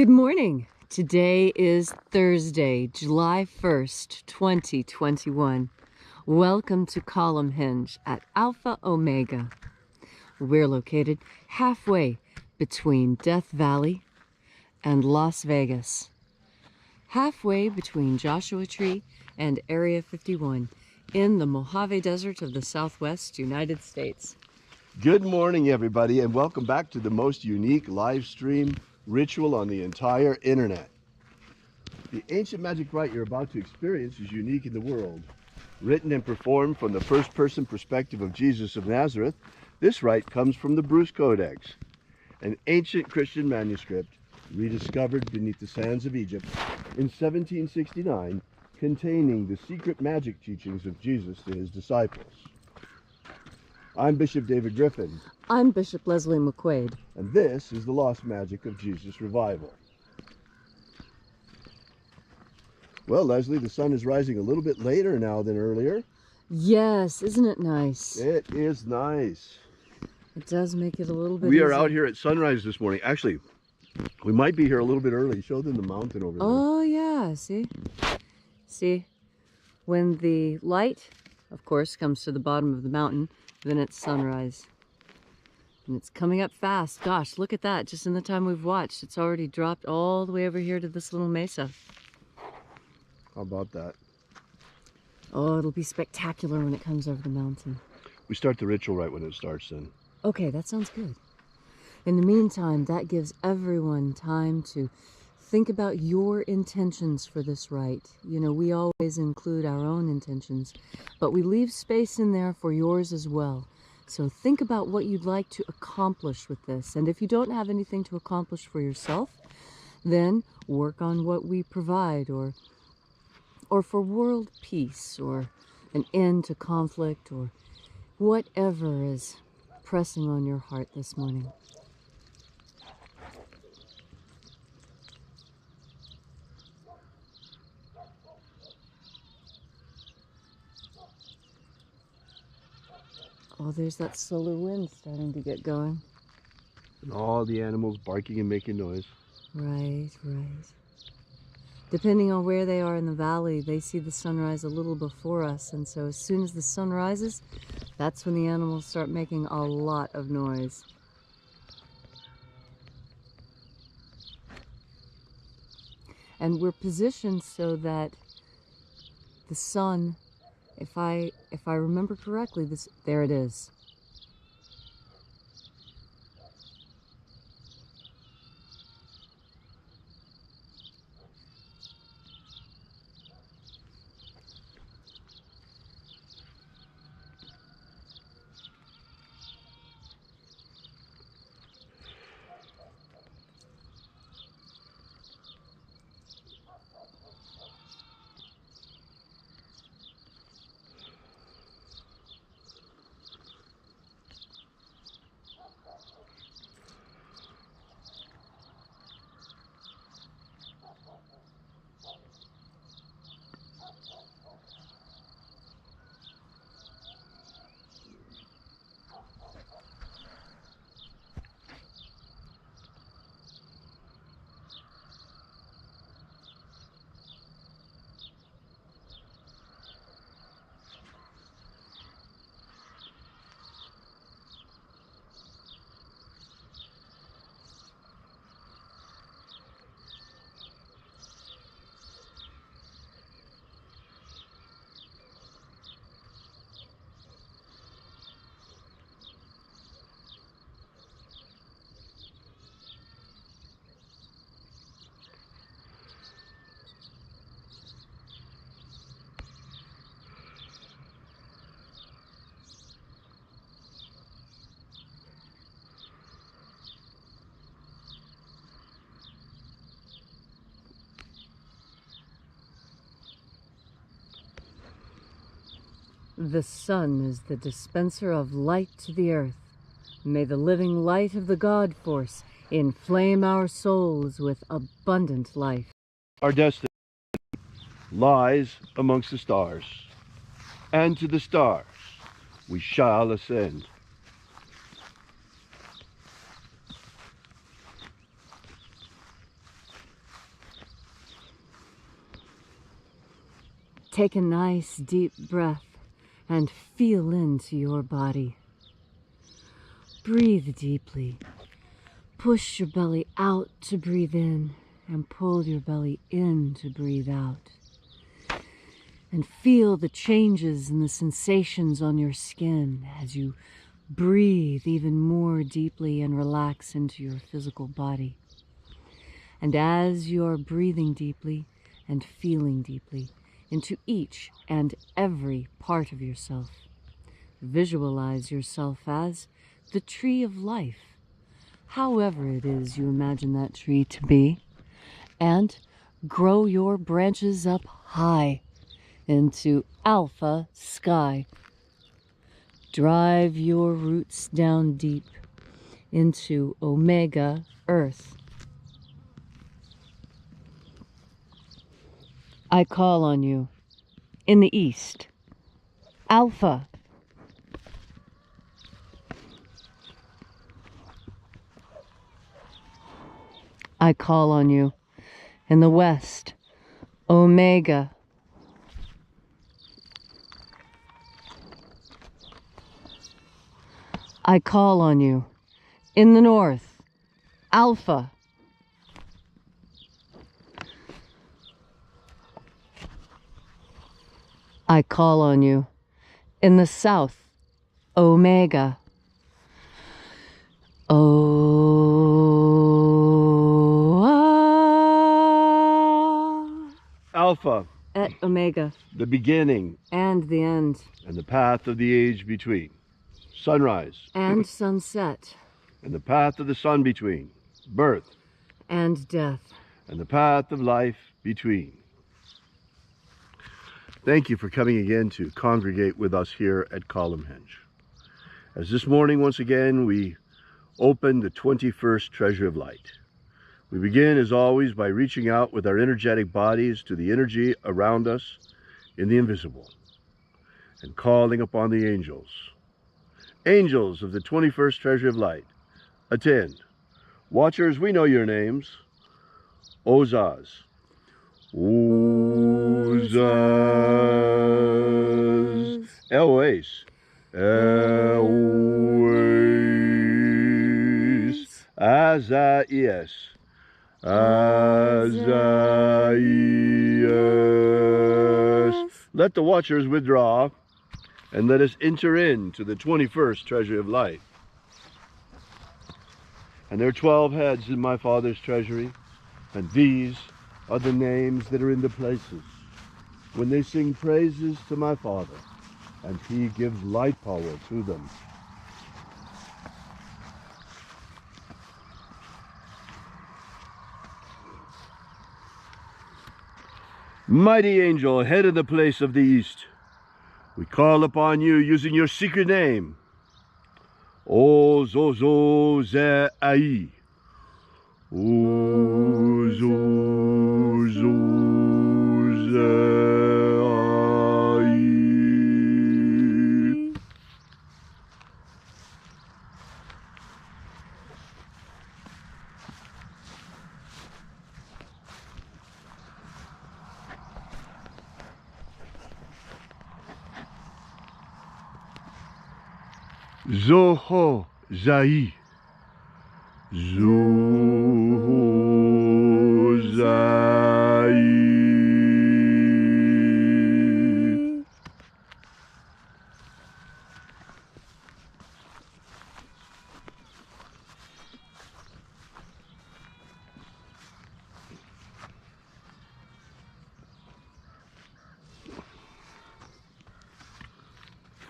Good morning. Today is Thursday, July 1st, 2021. Welcome to Column Hinge at Alpha Omega. We're located halfway between Death Valley and Las Vegas. Halfway between Joshua Tree and Area 51 in the Mojave Desert of the Southwest United States. Good morning, everybody, and welcome back to the most unique live stream ritual on the entire internet. The ancient magic rite you're about to experience is unique in the world. Written and performed from the first-person perspective of Jesus of Nazareth, this rite comes from the Bruce Codex, an ancient Christian manuscript rediscovered beneath the sands of Egypt in 1769, containing the secret magic teachings of Jesus to his disciples. I'm Bishop David Griffin. I'm Bishop Leslie McQuaid. And this is the Lost Magic of Jesus Revival. Well, Leslie, the sun is rising a little bit later now than earlier. Yes, isn't it nice? It is nice. It does make it a little bit We are easier. out here at sunrise this morning. Actually, we might be here a little bit early. Show them the mountain over there. Oh, yeah, see? See, when the light, of course, comes to the bottom of the mountain, then it's sunrise. And it's coming up fast. Gosh, look at that. Just in the time we've watched, it's already dropped all the way over here to this little mesa. How about that? Oh, it'll be spectacular when it comes over the mountain. We start the ritual right when it starts then. Okay, that sounds good. In the meantime, that gives everyone time to think about your intentions for this rite. You know, we always include our own intentions, but we leave space in there for yours as well. So think about what you'd like to accomplish with this. And if you don't have anything to accomplish for yourself, then work on what we provide, or for world peace, or an end to conflict, or whatever is pressing on your heart this morning. Oh, there's that solar wind starting to get going. And all the animals barking and making noise. Right, right. Depending on where they are in the valley, they see the sunrise a little before us, and so as soon as the sun rises, that's when the animals start making a lot of noise. And we're positioned so that the sun, if I remember correctly, there it is. The sun is the dispenser of light to the earth. May the living light of the God Force inflame our souls with abundant life. Our destiny lies amongst the stars, and to the stars we shall ascend. take a nice deep breath and feel into your body. Breathe deeply. Push your belly out to breathe in and pull your belly in to breathe out. And feel the changes and the sensations on your skin as you breathe even more deeply and relax into your physical body. And as you're breathing deeply and feeling deeply into each and every part of yourself, visualize yourself as the tree of life, however it is you imagine that tree to be, and grow your branches up high into alpha sky. Drive your roots down deep into omega earth. I call on you in the east, alpha. I call on you in the west, omega. I call on you in the north, alpha. I call on you in the south, omega. Alpha, Et omega, the beginning and the end, and the path of the age between. Sunrise and sunset, and the path of the sun between. Birth and death. and the path of life between. Thank you for coming again to congregate with us here at Columnhenge. As this morning, once again, we open the 21st Treasure of Light. We begin, as always, by reaching out with our energetic bodies to the energy around us in the invisible and calling upon the angels. Angels of the 21st Treasure of Light, attend. Watchers, we know your names. Ozaz. Ozaz. Elwes. Elwes. Azaias. Azaias. Let the watchers withdraw and let us enter into the 21st Treasure of Light. And there are 12 heads in my Father's treasury, and these are the names that are in the places when they sing praises to my Father, and he gives light power to them. Mighty angel, head of the place of the east, we call upon you using your secret name. O Zozo Ze Ai. O Zozo Ze Ai. Zoho Zai. Zoho Zai.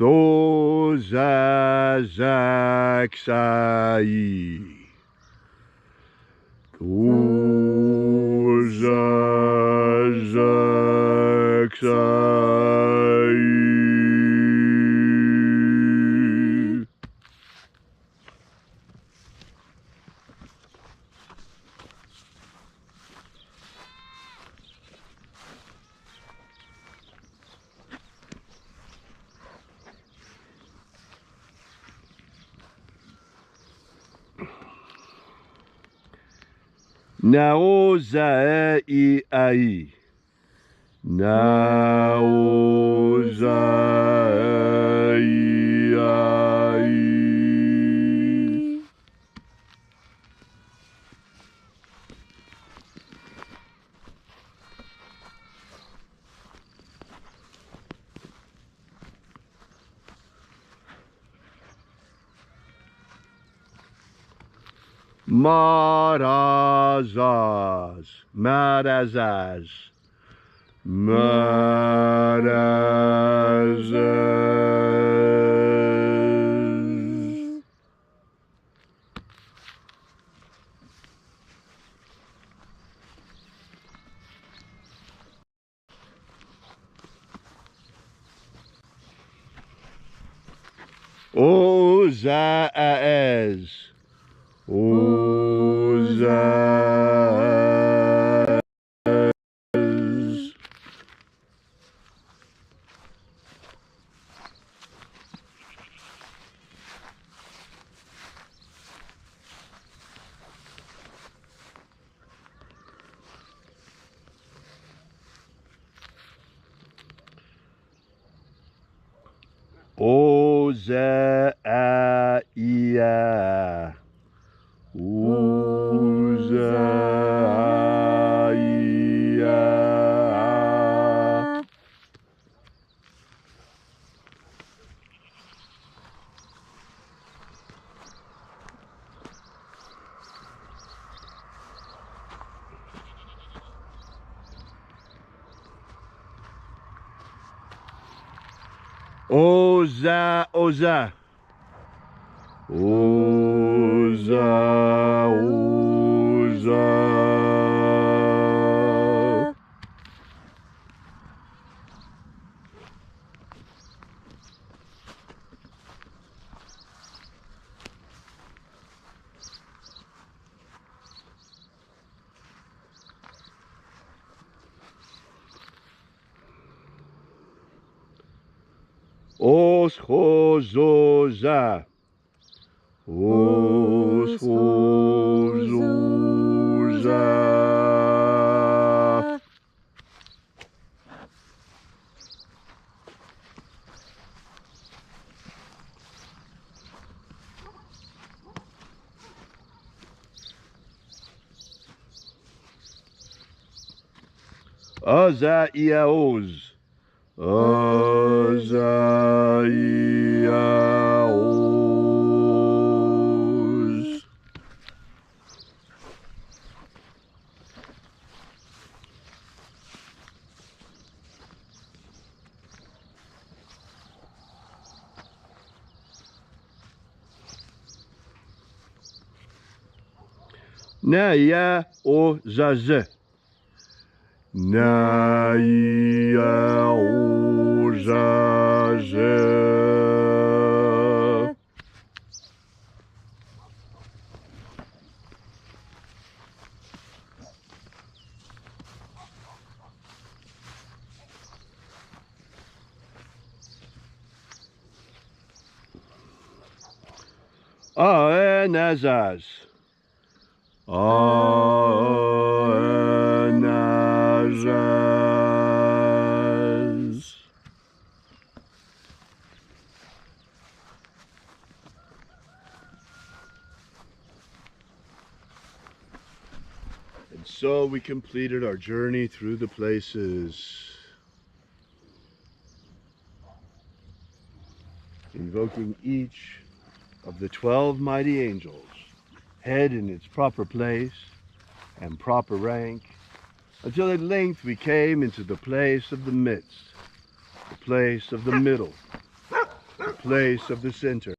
Thozazaksai. Thozazaksai. Naozai ai. Marazaz, Marazaz, Marazaz. Ozaz, Ozaz. Oza-ia. Oza-ia. Oza, Oza. Oza, Oza. Oschozoza. Oschozoza. Oza-ia-oz. Oza-ia-oz. Na-ia-o-zaz. Na-ia-o-zaz. Aenazaz. Aenazaz. And so we completed our journey through the places, invoking each of the 12 mighty angels, head in its proper place and proper rank, until at length we came into the place of the midst, the place of the middle, the place of the center,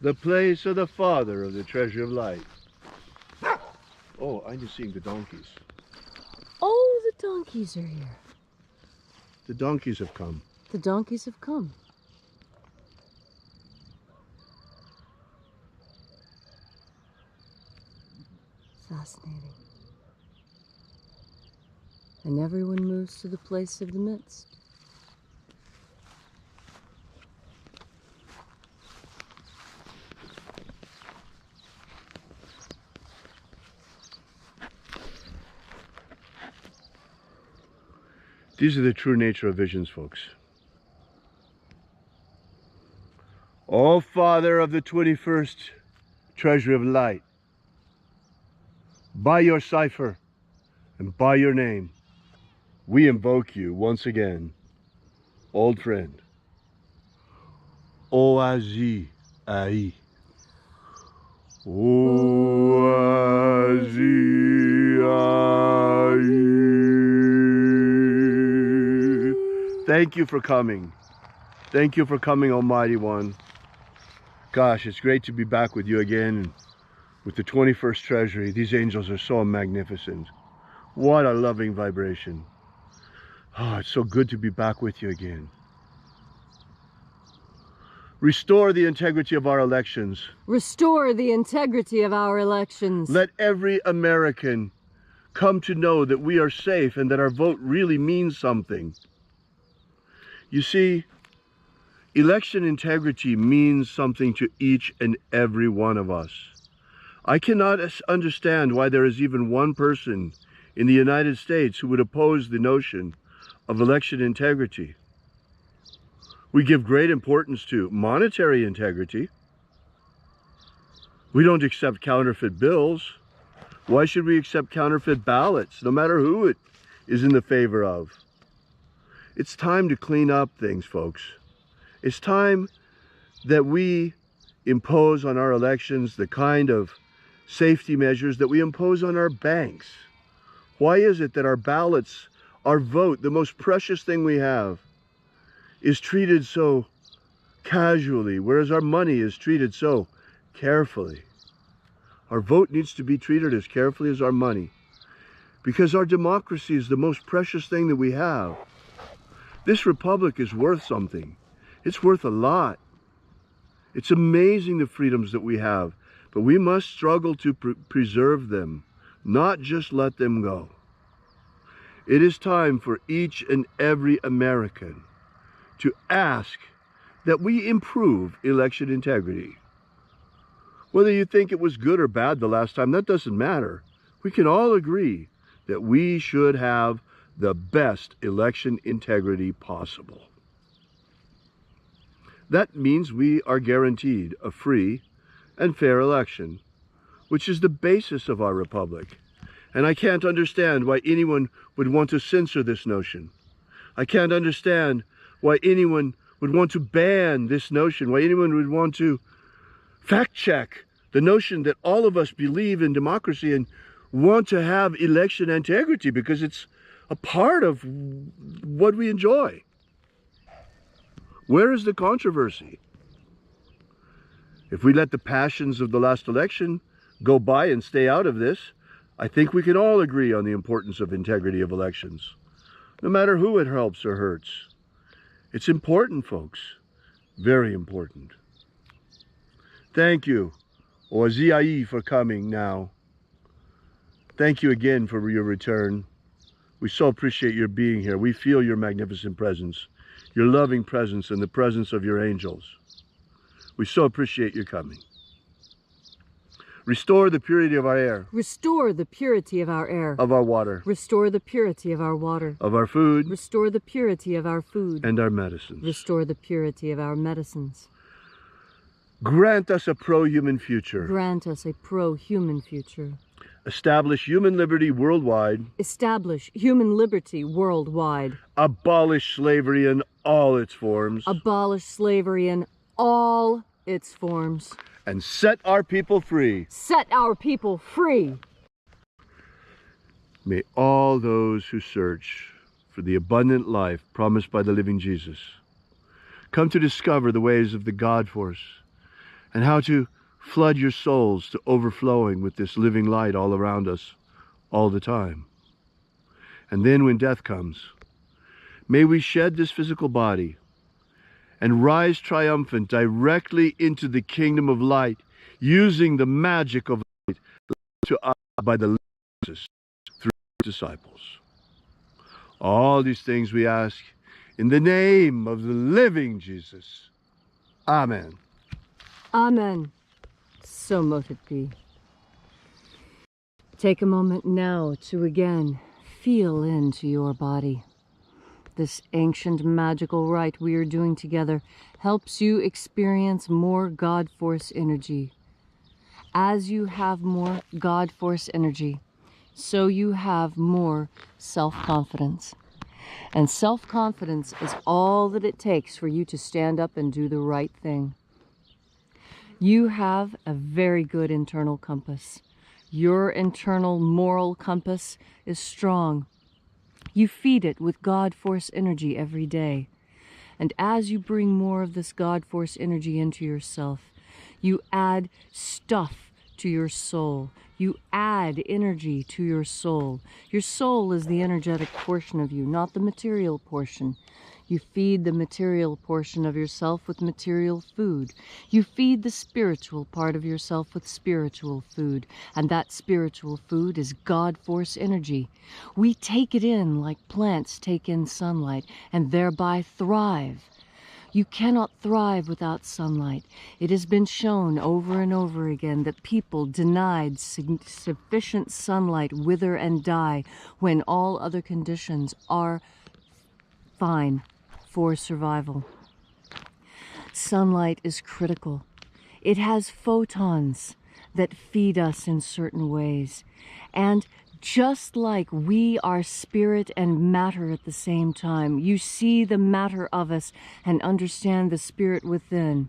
the place of the Father of the treasure of light. Oh, I'm just seeing the donkeys. Oh, the donkeys are here. The donkeys have come. The donkeys have come. Fascinating. And everyone moves to the place of the midst. These are the true nature of visions, folks. O Father of the 21st treasury of light, by your cipher and by your name, we invoke you once again, old friend. Oazi Ai. Oazi Ai. Thank you for coming. Thank you for coming, Almighty One. Gosh, it's great to be back with you again with the 21st Treasury. These angels are so magnificent. What a loving vibration. Oh, it's so good to be back with you again. Restore the integrity of our elections. Restore the integrity of our elections. Let every American come to know that we are safe and that our vote really means something. You see, election integrity means something to each and every one of us. I cannot understand why there is even one person in the United States who would oppose the notion of election integrity. We give great importance to monetary integrity. We don't accept counterfeit bills. Why should we accept counterfeit ballots, no matter who it is in the favor of? It's time to clean up things, folks. It's time that we impose on our elections the kind of safety measures that we impose on our banks. Why is it that our ballots, our vote, the most precious thing we have, is treated so casually, whereas our money is treated so carefully? Our vote needs to be treated as carefully as our money, because our democracy is the most precious thing that we have. This republic is worth something. It's worth a lot. It's amazing the freedoms that we have, but we must struggle to preserve them, not just let them go. It is time for each and every American to ask that we improve election integrity. Whether you think it was good or bad the last time, that doesn't matter. We can all agree that we should have the best election integrity possible. That means we are guaranteed a free and fair election, which is the basis of our republic. And I can't understand why anyone would want to censor this notion. I can't understand why anyone would want to ban this notion, why anyone would want to fact check the notion that all of us believe in democracy and want to have election integrity because it's a part of what we enjoy. Where is the controversy? If we let the passions of the last election go by and stay out of this, I think we can all agree on the importance of integrity of elections, no matter who it helps or hurts. It's important, folks. Very important. Thank you, Oaziai, for coming now. Thank you again for your return. We so appreciate your being here. We feel your magnificent presence, your loving presence, and the presence of your angels. We so appreciate your coming. Restore the purity of our air. Restore the purity of our air. Of our water. Restore the purity of our water. Of our food. Restore the purity of our food. And our medicines. Restore the purity of our medicines. Grant us a pro-human future. Grant us a pro-human future. Establish human liberty worldwide. Establish human liberty worldwide. Abolish slavery in all its forms. Abolish slavery in all its forms. And set our people free. Set our people free. May all those who search for the abundant life promised by the living Jesus come to discover the ways of the God force and how to flood your souls to overflowing with this living light all around us all the time. And then when death comes, may we shed this physical body and rise triumphant directly into the kingdom of light, using the magic of light to us by the Jesus through disciples. All these things we ask in the name of the living Jesus. Amen. Amen. So mote it be. Take a moment now to again feel into your body. This ancient magical rite we are doing together helps you experience more God Force energy. As you have more God Force energy, so you have more self-confidence. And self-confidence is all that it takes for you to stand up and do the right thing. You have a very good internal compass. Your internal moral compass is strong. You feed it with God Force energy every day. And as you bring more of this God Force energy into yourself, you add stuff to your soul. You add energy to your soul. Your soul is the energetic portion of you, not the material portion. You feed the material portion of yourself with material food. You feed the spiritual part of yourself with spiritual food. And that spiritual food is God Force energy. We take it in like plants take in sunlight and thereby thrive. You cannot thrive without sunlight. It has been shown over and over again that people denied sufficient sunlight wither and die when all other conditions are fine for survival. Sunlight is critical. It has photons that feed us in certain ways. And just like we are spirit and matter at the same time, you see the matter of us and understand the spirit within.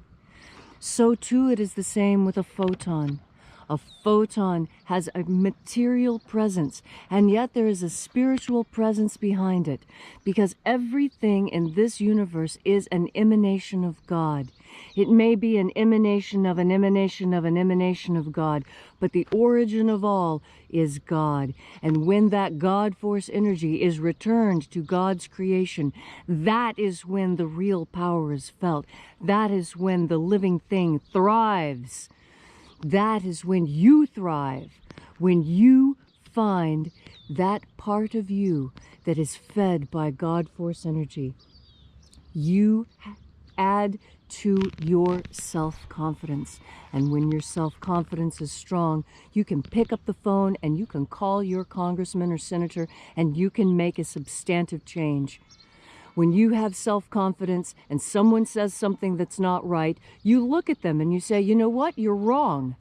So too it is the same with a photon. A photon has a material presence, and yet there is a spiritual presence behind it, because everything in this universe is an emanation of God. It may be an emanation of an emanation of an emanation of God, but the origin of all is God. And when that God Force energy is returned to God's creation, that is when the real power is felt. That is when the living thing thrives. That is when you thrive, when you find that part of you that is fed by God Force energy. You add to your self-confidence. And when your self-confidence is strong, you can pick up the phone and you can call your congressman or senator and you can make a substantive change. When you have self-confidence and someone says something that's not right, you look at them and you say, you know what, you're wrong.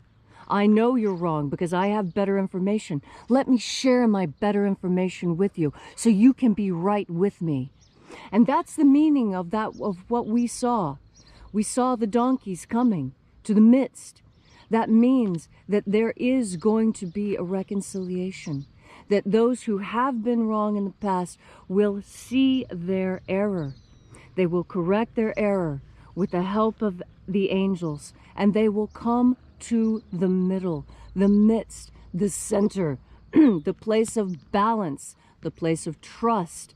I know you're wrong because I have better information. Let me share my better information with you so you can be right with me. And that's the meaning of what we saw. We saw the donkeys coming to the midst. That means that there is going to be a reconciliation. That those who have been wrong in the past will see their error. They will correct their error with the help of the angels, and they will come to the middle, the midst, the center, the place of balance, the place of trust,